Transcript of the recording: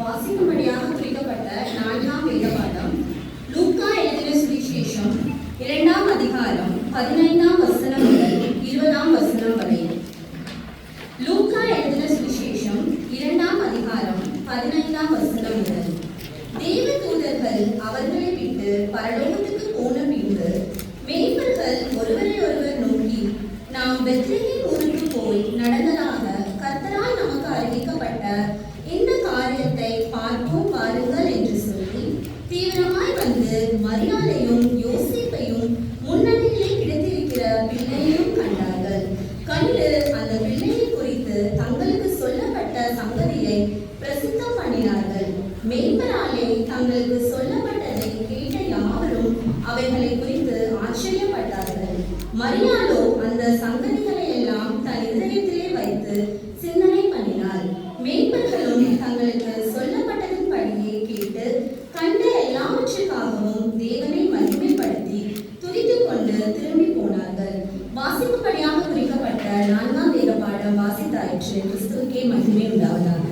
வாசிக்கும்படியாக குறிக்கப்பட்ட 4ஆம் வேத பாடம் லூக்கா எழுதின சுவிசேஷம் 2ஆம் அதிகாரம் 15ஆம் வசனம் முதல் 20ஆம் வசனம் வரை. லூக்கா எழுதின சுவிசேஷம் 2ஆம் அதிகாரம் 15ஆம் வசனம் முதல். தேவ தூதர்கள் அவர்களை விட்டு பரலோகத்துக்கு போன பின்பு மேய்ப்பர்கள் ஒருவரை ஒருவர் நோக்கி, நாம் பெத்லகேம் ஊருக்கு போய் நடந்ததாக கர்த்தரால் நமக்கு அறிவிக்கப்பட்ட இந்த காரியத்தை பார்ப்போம் வாருங்கள் என்று சொல்லி தீவிரமாய் வந்து மரியாதையும் யோசேப்பையும் முன்னணியிலே கிடைத்திருக்கிற பிள்ளையையும் கண்டார்கள். கண்டு அந்த பிள்ளையை குறித்து தங்களுக்கு சொல்லப்பட்ட சங்கதியை பிரசித்தம் பண்ணினார்கள். மேய்ப்பராலே தங்களுக்கு சொல்லப்பட்டதை கேட்ட யாவரும் அவைகளை குறித்து ஆச்சரியப்பட்டார்கள். மரியாளோ அந்த சங்கதிகளை எல்லாம் தன் இதயத்திலே வைத்து சிந்தனை பண்ணினாள். மேய்ப்பர்களும் தங்களுக்கு சொல்லப்பட்டதின்படியே கேட்டு கண்ட எல்லாவற்றுக்காகவும் தேவனை மகிமைப்படுத்தி துதித்துக் கொண்டு திரும்பி போனார்கள். வாசிக்கும்படியாக குறிக்கப்பட்ட 4ஆம் வேத பாடம் வாசித்தாயிற்று. கிறிஸ்துவுக்கே மகிமை உண்டாவதாக.